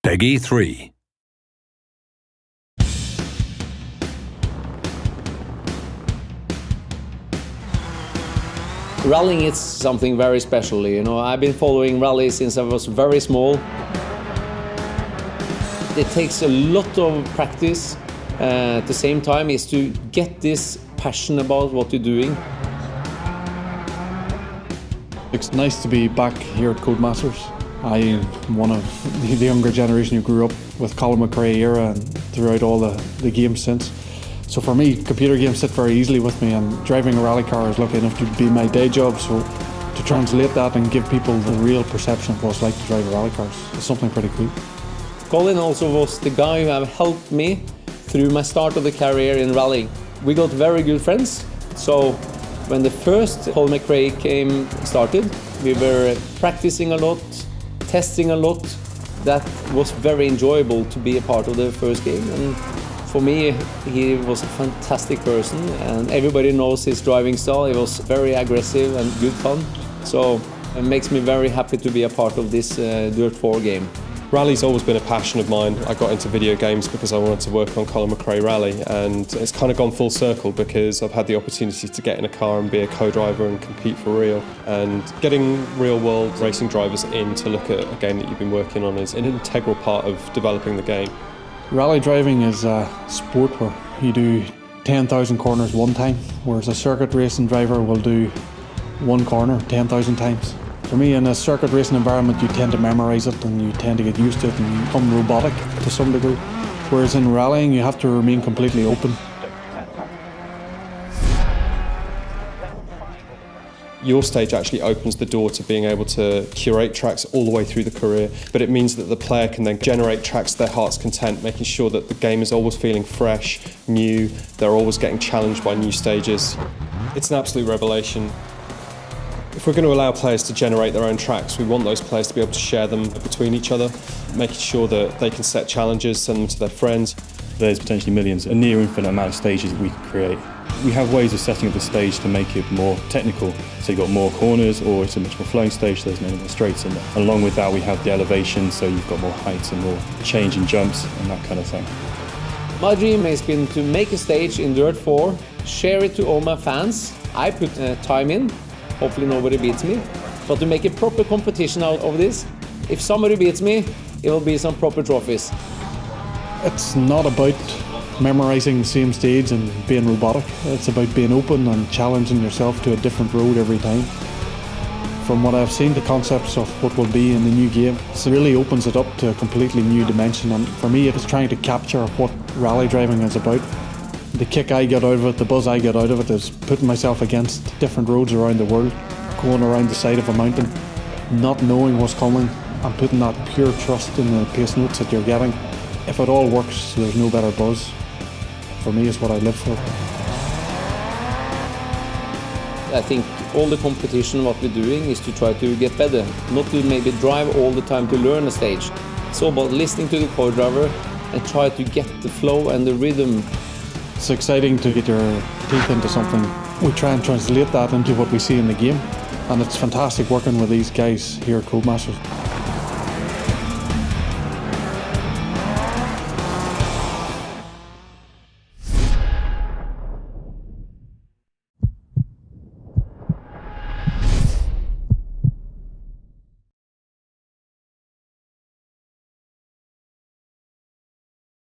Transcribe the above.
Peggy 3. Rallying is something very special, you know. I've been following rally since I was very small. It takes a lot of practice. At the same time is to get this passion about what you're doing. It's nice to be back here at Codemasters. I'm one of the younger generation who grew up with Colin McRae era and throughout all the games since. So for me, computer games sit very easily with me, and driving a rally car is lucky enough to be my day job. So to translate that and give people the real perception of what it's like to drive a rally car is something pretty cool. Colin also was the guy who have helped me through my start of the career in rallying. We got very good friends. So when the first Colin McRae came started, we were practicing a lot, testing a lot. That was very enjoyable to be a part of the first game. And for me, he was a fantastic person, and everybody knows his driving style. He was very aggressive and good fun. So it makes me very happy to be a part of this DiRT 4 game. Rally's always been a passion of mine. I got into video games because I wanted to work on Colin McRae Rally, and it's kind of gone full circle because I've had the opportunity to get in a car and be a co-driver and compete for real. And getting real-world racing drivers in to look at a game that you've been working on is an integral part of developing the game. Rally driving is a sport where you do 10,000 corners one time, whereas a circuit racing driver will do one corner 10,000 times. For me, in a circuit racing environment, you tend to memorise it and you tend to get used to it and you become robotic to some degree. Whereas in rallying, you have to remain completely open. Your stage actually opens the door to being able to curate tracks all the way through the career, but it means that the player can then generate tracks to their heart's content, making sure that the game is always feeling fresh, new, they're always getting challenged by new stages. It's an absolute revelation. If we're going to allow players to generate their own tracks, we want those players to be able to share them between each other, making sure that they can set challenges, send them to their friends. There's potentially millions, a near infinite amount of stages that we can create. We have ways of setting up the stage to make it more technical. So you've got more corners, or it's a much more flowing stage, so there's many more straights in there. And along with that, we have the elevation, so you've got more heights and more change in jumps and that kind of thing. My dream has been to make a stage in DiRT 4, share it to all my fans. I put time in, hopefully nobody beats me, but to make a proper competition out of this. If somebody beats me, it will be some proper trophies. It's not about memorising the same stage and being robotic. It's about being open and challenging yourself to a different road every time. From what I've seen, the concepts of what will be in the new game, it really opens it up to a completely new dimension. And for me, it's trying to capture what rally driving is about. The kick I get out of it, the buzz I get out of it is putting myself against different roads around the world, going around the side of a mountain, not knowing what's coming and putting that pure trust in the pace notes that you're getting. If it all works, there's no better buzz. For me, it's what I live for. I think all the competition, what we're doing is to try to get better, not to maybe drive all the time to learn a stage. It's all about listening to the co-driver and try to get the flow and the rhythm. It's exciting to get your teeth into something. We try and translate that into what we see in the game, and it's fantastic working with these guys here at Codemasters.